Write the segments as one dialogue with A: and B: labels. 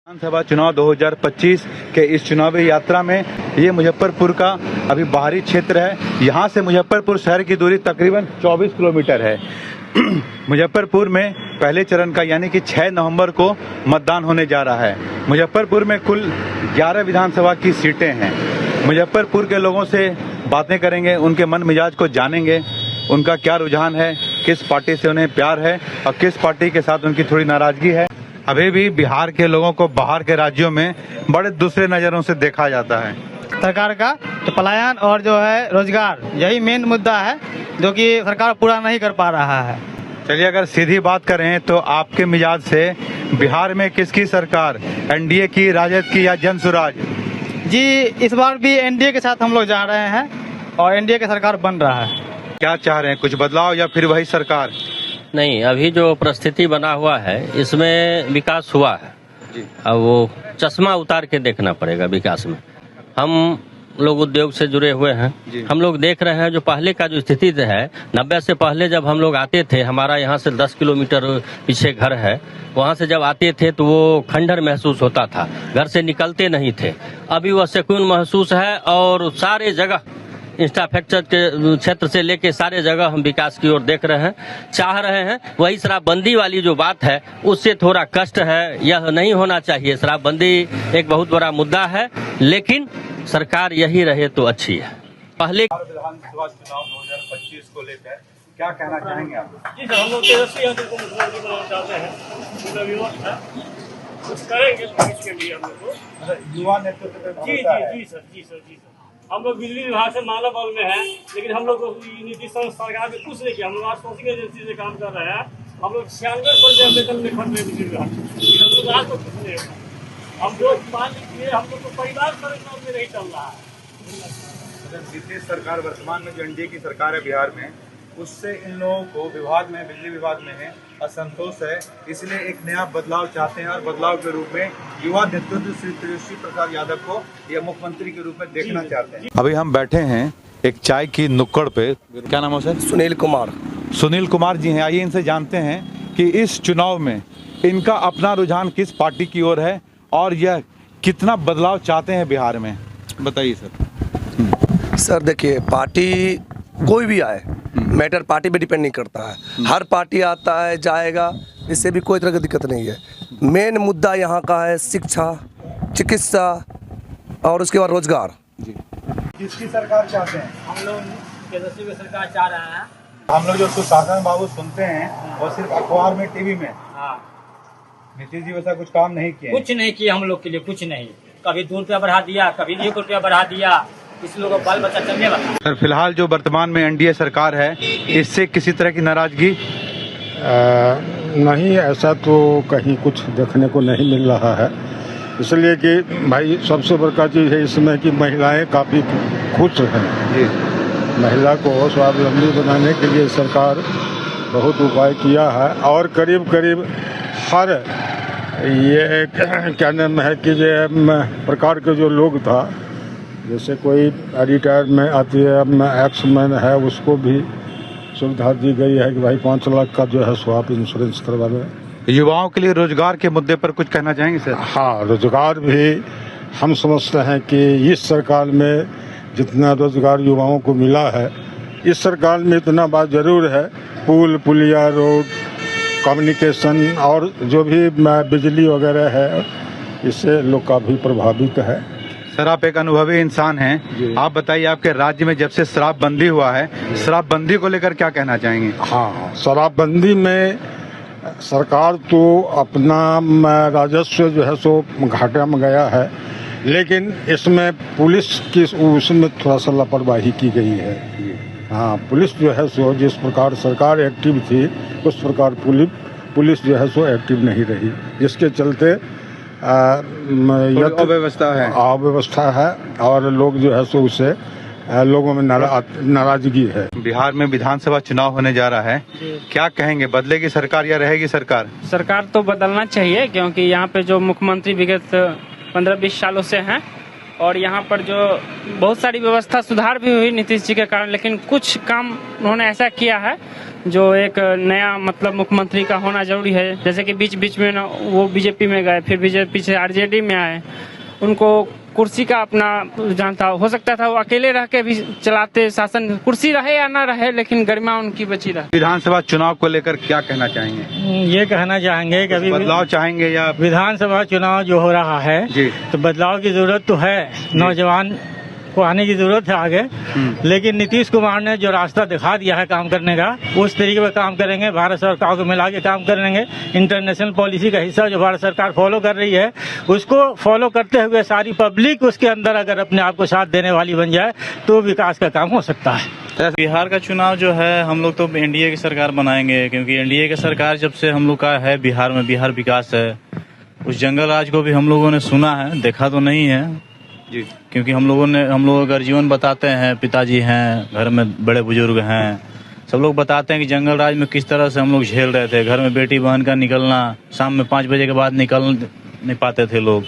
A: विधानसभा चुनाव 2025 के इस चुनावी यात्रा में ये मुजफ्फरपुर का अभी बाहरी क्षेत्र है। यहाँ से मुजफ्फरपुर शहर की दूरी तकरीबन 24 किलोमीटर है। मुजफ्फरपुर में पहले चरण का यानी कि 6 नवंबर को मतदान होने जा रहा है। मुजफ्फरपुर में कुल 11 विधानसभा की सीटें हैं। मुजफ्फरपुर के लोगों से बातें करेंगे, उनके मन मिजाज को जानेंगे, उनका क्या रुझान है, किस पार्टी से उन्हें प्यार है और किस पार्टी के साथ उनकी थोड़ी नाराजगी है। अभी भी बिहार के लोगों को बाहर के राज्यों में बड़े दूसरे नज़रों से देखा जाता है।
B: सरकार का तो पलायन और जो है रोजगार, यही मेन मुद्दा है जो कि सरकार पूरा नहीं कर पा रहा है।
A: चलिए, अगर सीधी बात करें तो आपके मिजाज से बिहार में किसकी सरकार, एनडीए की, राजद की या जनसुराज?
B: जी, इस बार भी एनडीए के साथ हम लोग जा रहे हैं और एनडीए की सरकार बन रहा है।
A: क्या चाह रहे हैं, कुछ बदलाव या फिर वही सरकार?
C: नहीं, अभी जो परिस्थिति बना हुआ है इसमें विकास हुआ है जी। अब वो चश्मा उतार के देखना पड़ेगा विकास में। हम लोग उद्योग से जुड़े हुए हैं, हम लोग देख रहे हैं जो पहले का जो स्थिति है 90 से पहले जब हम लोग आते थे, हमारा यहाँ से 10 किलोमीटर पीछे घर है, वहाँ से जब आते थे तो वो खंडर महसूस होता था, घर से निकलते नहीं थे। अभी वह सुकून महसूस है और सारे जगह इंफ्रास्ट्रक्चर के क्षेत्र से लेके सारे जगह हम विकास की ओर देख रहे हैं, चाह रहे हैं। वही शराबबंदी वाली जो बात है उससे थोड़ा कष्ट है, यह नहीं होना चाहिए। शराबबंदी एक बहुत बड़ा मुद्दा है, लेकिन सरकार यही रहे तो अच्छी है। पहले
A: विधानसभा चुनाव 2025 को लेकर क्या कहना चाहेंगे आप?
D: जी सर, हम लोग तेजस्वी यादव को मुख्यमंत्री बनाना चाहते हैं, उनका विरोध है, कुछ करेंगे तो इसके लिए हम लोग को
A: युवा नेतृत्व
D: जी सर हम लोग बिजली विभाग से मानव बल में हैं, लेकिन हम लोग नीतीश सरकार में कुछ नहीं किया। हम लोग आउटसोर्सिंग एजेंसी से काम कर रहे हैं, हम लोग 96% वेतन में खर्च रहे बिजली विभाग, हम लोग आज तो कुछ नहीं होगा। हम लोग मान लीजिए हम लोग को परिवार संरचना में नहीं चल रहा है।
A: नीतीश सरकार वर्तमान में जो एनडीए की सरकार है बिहार में, उससे इन लोगों को विभाग में, बिजली विभाग में है असंतोष है, इसलिए एक नया बदलाव चाहते हैं और बदलाव के रूप में युवा नेतृत्व श्री तेजस्वी प्रसाद यादव को यह मुख्यमंत्री के रूप में देखना चाहते हैं। अभी हम बैठे हैं एक चाय की नुक्कड़ पे। क्या नाम है सर?
E: सुनील कुमार।
A: सुनील कुमार जी हैं। आइए इनसे जानते हैं कि इस चुनाव में इनका अपना रुझान किस पार्टी की ओर है और यह कितना बदलाव चाहते हैं बिहार में। बताइए सर।
E: सर देखिए, पार्टी कोई भी आए, मैटर पार्टी पे डिपेंड नहीं करता है। हर पार्टी आता है जाएगा, इससे भी कोई तरह की दिक्कत नहीं है। मेन मुद्दा यहाँ का है शिक्षा, चिकित्सा और उसके बाद रोजगार।
A: जी, किसकी सरकार चाहते हैं?
D: हम लोग तेजस्वी की सरकार चाह रहे हैं।
A: हम लोग जो सुशासन बाबू सुनते हैं वो सिर्फ अखबार में, टीवी में।
D: हाँ,
A: नीतीश जी वैसा कुछ काम नहीं किए।
D: कुछ नहीं किया हम लोग के लिए, कुछ नहीं। कभी 2 रुपया बढ़ा दिया, कभी 1 रुपया बढ़ा दिया, इस लोगों का बाल बच्चा चलने लगा।
A: सर, फिलहाल जो वर्तमान में एनडीए सरकार है, इससे किसी तरह की नाराजगी?
F: नहीं, ऐसा तो कहीं कुछ देखने को नहीं मिल रहा है। इसलिए कि भाई सबसे बड़का चीज़ है इसमें कि महिलाएं काफ़ी खुश हैं जी। महिला को स्वावलंबी बनाने के लिए सरकार बहुत उपाय किया है और करीब करीब हर ये क्या नाम है कि ये प्रकार के जो लोग था, जैसे कोई रिटायर में आती है, एक्स मैन है, उसको भी सुविधा दी गई है कि भाई 5 लाख का जो है स्वास्थ्य इंश्योरेंस करवा लें।
A: युवाओं के लिए रोजगार के मुद्दे पर कुछ कहना चाहेंगे सर?
F: हाँ, रोजगार भी हम समझते हैं कि इस सरकार में जितना रोजगार युवाओं को मिला है, इस सरकार में इतना बात जरूर है, पुल पुलिया, रोड, कम्युनिकेशन और जो भी बिजली वगैरह है, इससे लोग काफ़ी प्रभावित है।
A: सर, आप एक अनुभवी इंसान हैं, आप बताइए आपके राज्य में जब से शराबबंदी हुआ है, शराबबंदी को लेकर क्या कहना चाहेंगे?
F: हाँ, शराबबंदी में सरकार तो अपना राजस्व जो है सो घाटे में गया है, लेकिन इसमें पुलिस की उसमें थोड़ा सा लापरवाही की गई है। हाँ, पुलिस जो है सो जिस प्रकार सरकार एक्टिव थी उस प्रकार पुलिस जो है सो एक्टिव नहीं रही, जिसके चलते अव्यवस्था है और लोग जो है सो उससे लोगों में नाराजगी है।
A: बिहार में विधानसभा चुनाव होने जा रहा है, क्या कहेंगे, बदलेगी सरकार या रहेगी सरकार?
G: सरकार तो बदलना चाहिए, क्योंकि यहाँ पे जो मुख्यमंत्री विगत 15-20 सालों से हैं और यहाँ पर जो बहुत सारी व्यवस्था सुधार भी हुई नीतीश जी के कारण, लेकिन कुछ काम उन्होंने ऐसा किया है जो एक नया मतलब मुख्यमंत्री का होना जरूरी है। जैसे कि बीच बीच में ना वो बीजेपी में गए, फिर बीजेपी से आरजेडी में आए, उनको कुर्सी का अपना रुझान था। हो सकता था वो अकेले रह के भी चलाते शासन, कुर्सी रहे या ना रहे, लेकिन गरिमा उनकी बची रहे।
A: विधानसभा चुनाव को लेकर क्या कहना चाहेंगे?
B: ये कहना चाहेंगे कि अभी
A: बदलाव चाहेंगे या
B: विधानसभा चुनाव जो हो रहा है
A: जी
B: तो बदलाव की जरूरत तो है, नौजवान को आने की जरूरत है आगे, लेकिन नीतीश कुमार ने जो रास्ता दिखा दिया है काम करने का, उस तरीके पर काम करेंगे। भारत सरकार को मिला के काम करेंगे। इंटरनेशनल पॉलिसी का हिस्सा जो भारत सरकार फॉलो कर रही है, उसको फॉलो करते हुए सारी पब्लिक उसके अंदर अगर अपने आप को साथ देने वाली बन जाए तो विकास का काम हो सकता है।
H: बिहार का चुनाव जो है हम लोग तो एनडीए की सरकार बनाएंगे, क्योंकि एनडीए की सरकार जब से हम लोग का है बिहार में, बिहार विकास है। उस जंगल राज को भी हम लोगों ने सुना है, देखा तो नहीं है जी, क्योंकि हम लोग अगर जीवन बताते हैं, पिताजी हैं, घर में बड़े बुजुर्ग हैं, सब लोग बताते हैं कि जंगल राज में किस तरह से हम लोग झेल रहे थे। घर में बेटी बहन का निकलना, शाम में 5 बजे के बाद निकल नहीं पाते थे लोग,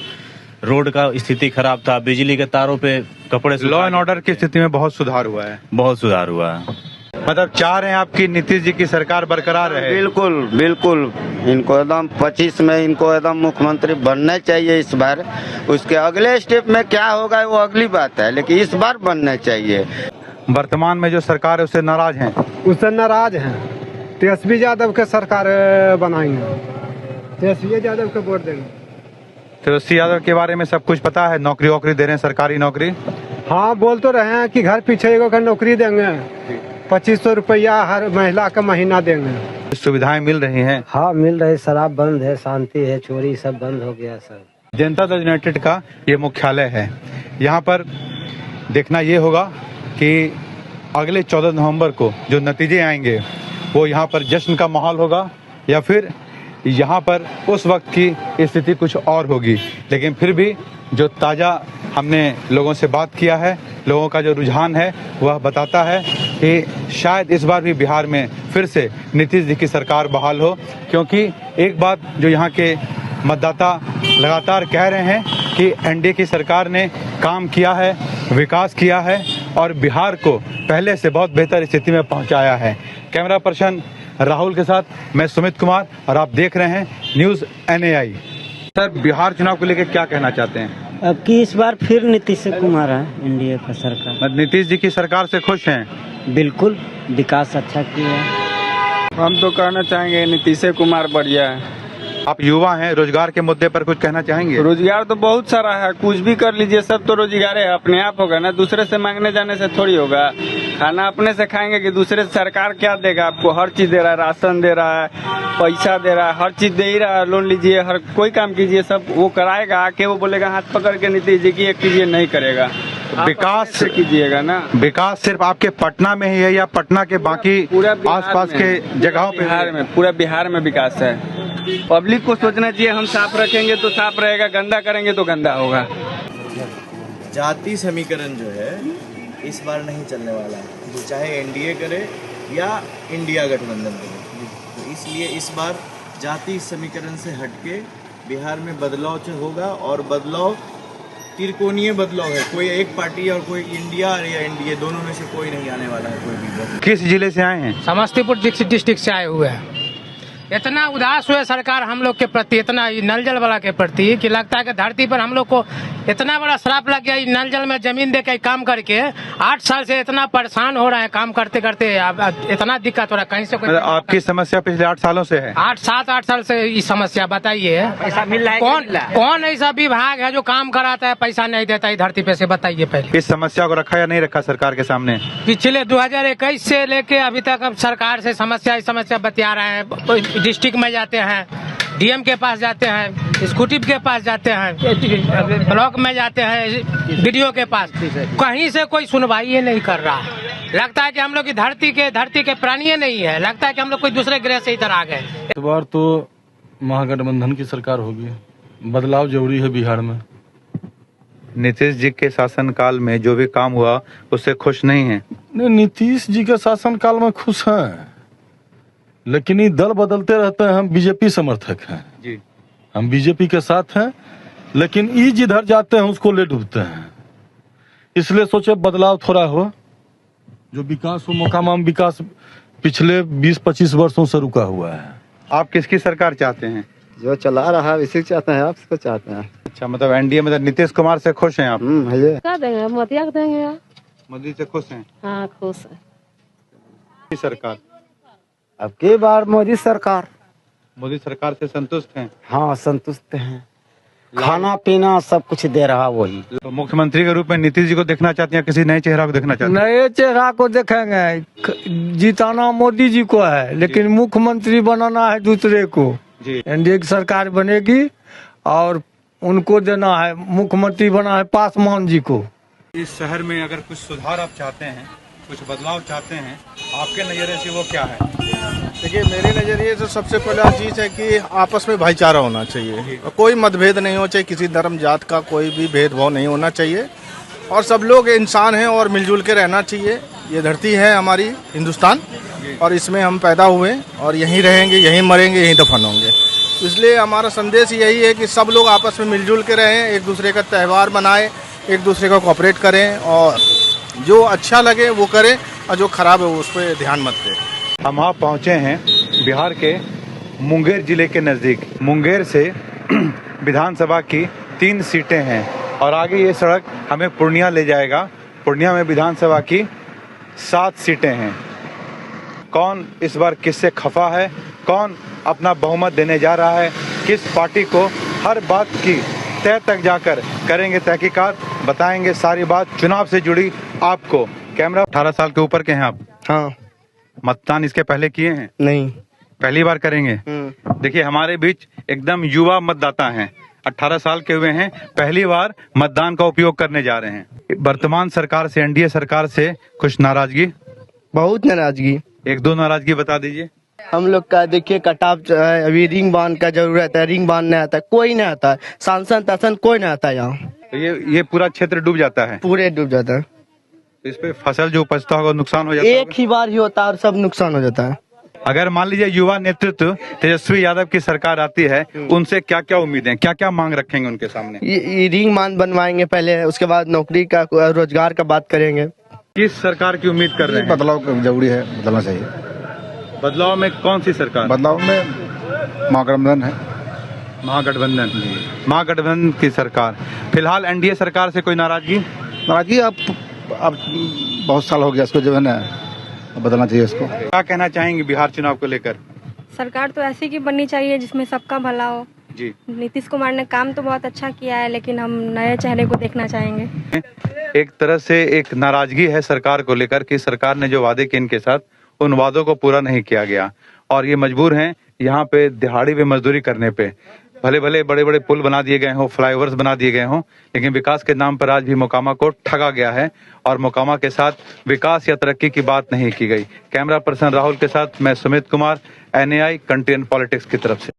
H: रोड का स्थिति खराब था, बिजली के तारों पे कपड़े।
A: लॉ एंड ऑर्डर की स्थिति में बहुत सुधार हुआ है,
H: बहुत सुधार हुआ है।
A: मतलब चाह रहे हैं आपकी नीतीश जी की सरकार बरकरार रहे?
I: बिल्कुल बिल्कुल, इनको एकदम 25 में इनको एकदम मुख्यमंत्री बनना चाहिए इस बार। उसके अगले स्टेप में क्या होगा वो अगली बात है, लेकिन इस बार बनना चाहिए।
A: वर्तमान में जो सरकार है उससे नाराज हैं?
J: उससे नाराज हैं। तेजस्वी यादव के सरकार बनाएंगे, तेजस्वी यादव के वोट देंगे।
A: तेजस्वी यादव के बारे में सब कुछ पता है? नौकरी वोकरी दे रहे हैं, सरकारी नौकरी?
J: हाँ, बोल तो रहे हैं कि घर पीछे एगो का नौकरी देंगे, 2500 रुपया हर महिला का महीना देंगे।
A: सुविधाएं मिल रही हैं?
K: हाँ मिल रही, शराब बंद है, शांति है, चोरी सब बंद हो गया सर।
A: जनता दल यूनाइटेड का ये मुख्यालय है। यहाँ पर देखना ये होगा कि अगले 14 नवंबर को जो नतीजे आएंगे वो यहाँ पर जश्न का माहौल होगा या फिर यहाँ पर उस वक्त की स्थिति कुछ और होगी। लेकिन फिर भी जो ताज़ा हमने लोगों से बात किया है, लोगों का जो रुझान है वह बताता है कि शायद इस बार भी बिहार में फिर से नीतीश जी की सरकार बहाल हो, क्योंकि एक बात जो यहाँ के मतदाता लगातार कह रहे हैं कि एनडीए की सरकार ने काम किया है, विकास किया है और बिहार को पहले से बहुत बेहतर स्थिति में पहुँचाया है। कैमरा पर्सन राहुल के साथ मैं सुमित कुमार और आप देख रहे हैं न्यूज़ NAI। सर, बिहार चुनाव को लेकर क्या कहना चाहते हैं?
K: अब की इस बार फिर नीतीश कुमार है एनडीए का सरकार।
A: नीतीश जी की सरकार से खुश हैं?
K: बिल्कुल, विकास अच्छा किया है।
L: हम तो कहना चाहेंगे नीतीश कुमार बढ़िया है।
A: आप युवा हैं, रोजगार के मुद्दे पर कुछ कहना चाहेंगे?
L: रोजगार तो बहुत सारा है, कुछ भी कर लीजिए, सब तो रोजगार है, अपने आप होगा ना, दूसरे से मांगने जाने से थोड़ी होगा। खाना अपने से खाएंगे कि दूसरे से? सरकार क्या देगा आपको? हर चीज दे रहा है, राशन दे रहा है, पैसा दे रहा है, हर चीज दे ही रहा है। लोन लीजिए, हर कोई काम कीजिए, सब वो कराएगा। आके वो बोलेगा हाथ पकड़ के नीतीश जी की एक कीजिए, नहीं करेगा।
A: विकास
L: से कीजिएगा ना।
A: विकास सिर्फ आपके पटना में ही है या पटना के बाकी आसपास के जगहों पे?
L: बिहार में, पूरा बिहार में विकास है। पब्लिक को सोचना चाहिए, हम साफ रखेंगे तो साफ रहेगा, गंदा करेंगे तो गंदा होगा।
M: जाति समीकरण जो है इस बार नहीं चलने वाला है, चाहे एनडीए करे या इंडिया गठबंधन करे। तो इसलिए इस बार जाति समीकरण से हटके बिहार में बदलाव होगा, और बदलाव त्रिकोणीय बदलाव है। कोई एक पार्टी और कोई इंडिया या एनडीए, दोनों में से कोई नहीं आने वाला है कोई भी।
A: किस जिले से आए हैं?
N: समस्तीपुर डिस्ट्रिक्ट से आए हुए हैं। इतना उदास हुए सरकार हम लोग के प्रति, इतना नल जल वाला के प्रति, कि लगता है कि धरती पर हम लोग को इतना बड़ा श्राप लग गया। नल जल में जमीन दे के काम करके 8 साल से इतना परेशान हो रहे हैं, काम करते करते इतना दिक्कत हो रहा है। कहीं से कोई
A: आपकी समस्या पिछले 8 सालों से है?
N: 8 साल से ये समस्या बताइए।
K: पैसा मिल रहा है?
N: कौन ऐसा विभाग है जो काम कराता है, पैसा नहीं देता है धरती पे से? बताइए पहले।
A: इस समस्या को रखा या नहीं रखा सरकार के सामने?
N: पिछले 2021 से लेके अभी तक अब सरकार से समस्या बतिया रहे हैं। डिस्ट्रिक्ट में जाते हैं, डीएम के पास जाते हैं, स्कूटी के पास जाते हैं, ब्लॉक में जाते हैं, बीडीओ के पास, कहीं से कोई सुनवाई ही नहीं कर रहा है। लगता है कि हम लोग की धरती के प्राणी नहीं है, लगता है कि हम लोग कोई दूसरे ग्रह से इधर आ गए।
O: इस बार तो महागठबंधन की सरकार होगी, बदलाव जरूरी है बिहार में।
A: नीतीश जी के शासनकाल में जो भी काम हुआ उससे खुश नहीं है?
O: नहीं, नीतीश जी के शासनकाल में खुश हैं, लेकिन ये दल बदलते रहते हैं। हम बीजेपी समर्थक हैं
A: जी,
O: हम बीजेपी के साथ हैं, लेकिन ये जिधर जाते हैं उसको ले डूबते हैं। इसलिए सोचे बदलाव थोड़ा हो, जो विकास हो, मकाम विकास पिछले 20-25 वर्षों से रुका हुआ है।
A: आप किसकी सरकार चाहते हैं?
P: जो चला रहा है इसी चाहते हैं, आप इसको चाहते हैं।
A: अच्छा, मतलब एनडीए मतलब नीतीश कुमार से खुश हैं आप?
P: क्या देंगे, मोदी को देंगे यार।
A: मोदी से खुश हैं?
P: हाँ खुश है।
A: सरकार
K: अब की बार मोदी सरकार
A: से संतुष्ट हैं?
K: हाँ संतुष्ट हैं, खाना पीना सब कुछ दे रहा वही।
A: तो मुख्यमंत्री के रूप में नीतीश जी को देखना चाहते हैं, किसी नए चेहरा को देखना चाहते हैं?
Q: नए चेहरा को देखेंगे। जिताना मोदी जी को है, लेकिन मुख्यमंत्री बनाना है दूसरे को। एनडीए की सरकार बनेगी और उनको देना है, मुख्यमंत्री बना है पासवान जी को।
A: इस शहर में अगर कुछ सुधार आप चाहते हैं, कुछ बदलाव चाहते हैं, आपके नजरिए से वो क्या है?
R: देखिए, मेरे नजरिए से सबसे पहला चीज है कि आपस में भाईचारा होना चाहिए, कोई मतभेद नहीं होना चाहिए, किसी धर्म जात का कोई भी भेदभाव नहीं होना चाहिए और सब लोग इंसान हैं और मिलजुल के रहना चाहिए। ये धरती है हमारी हिंदुस्तान और इसमें हम पैदा हुए और यहीं रहेंगे, यहीं मरेंगे, यहीं दफन होंगे। इसलिए हमारा संदेश यही है कि सब लोग आपस में मिलजुल के रहें, एक दूसरे का त्यौहार मनाएं, एक दूसरे को कोऑपरेट करें और जो अच्छा लगे वो करें और जो खराब है उस पर ध्यान मत दें।
A: हम वहाँ पहुँचे हैं बिहार के मुंगेर जिले के नज़दीक। मुंगेर से विधानसभा की 3 सीटें हैं और आगे ये सड़क हमें पूर्णिया ले जाएगा। पूर्णिया में विधानसभा की 7 सीटें हैं। कौन इस बार किससे खफा है, कौन अपना बहुमत देने जा रहा है, किस पार्टी को, हर बात की तय तक जाकर करेंगे तहकीकात, बताएंगे सारी बात चुनाव से जुड़ी आपको। कैमरा 18 साल के ऊपर के हैं आप?
S: हाँ।
A: मतदान इसके पहले किए हैं?
S: नहीं।
A: पहली बार करेंगे? देखिए, हमारे बीच एकदम युवा मतदाता हैं, 18 साल के हुए हैं, पहली बार मतदान का उपयोग करने जा रहे हैं। वर्तमान सरकार से, एनडीए सरकार से कुछ नाराजगी?
S: बहुत नाराजगी।
A: 1-2 नाराजगी बता दीजिए।
S: हम लोग का देखिए कटाव जो है, अभी रिंग बांध का जरूरत है, रिंग बांध नहीं आता है, कोई नहीं आता है, सांसद तासन कोई नहीं आता है यहाँ।
A: तो ये पूरा क्षेत्र डूब जाता है?
S: पूरे डूब जाता है।
A: इस पे फसल जो उपजता होगा नुकसान हो जाता है?
S: एक ही बार ही होता है और सब नुकसान हो जाता है।
A: अगर मान लीजिए युवा नेतृत्व तेजस्वी यादव की सरकार आती है, उनसे क्या क्या उम्मीदें, क्या क्या मांग रखेंगे उनके सामने?
S: ये रिंग बांध बनवाएंगे पहले, उसके बाद नौकरी का, रोजगार का बात करेंगे।
A: किस सरकार की उम्मीद कर रहे हैं?
F: बदलाव जरूरी है, बदलना चाहिए।
A: बदलाव में कौन सी सरकार?
F: बदलाव में महागठबंधन है।
A: महागठबंधन की सरकार। फिलहाल एनडीए सरकार से कोई नाराजगी?
F: अब बहुत साल हो गया इसको, जो है ना बदलना चाहिए इसको।
A: क्या कहना चाहेंगे बिहार चुनाव को लेकर?
T: सरकार तो ऐसी की बननी चाहिए जिसमें सबका भला हो।
A: जी।
T: नीतीश कुमार ने काम तो बहुत अच्छा किया है, लेकिन हम नए चेहरे को देखना चाहेंगे।
A: एक तरह से एक नाराजगी है सरकार को लेकर कि सरकार ने जो वादे किए इनके साथ, उन वादों को पूरा नहीं किया गया और ये मजबूर हैं यहाँ पे दिहाड़ी पे मजदूरी करने पे। भले भले बड़े बड़े पुल बना दिए गए हों, फ्लाईओवर्स बना दिए गए हों, लेकिन विकास के नाम पर आज भी मोकामा को ठगा गया है और मोकामा के साथ विकास या तरक्की की बात नहीं की गई। कैमरा पर्सन राहुल के साथ मैं Sumit Kumar, NAI content politics की तरफ से।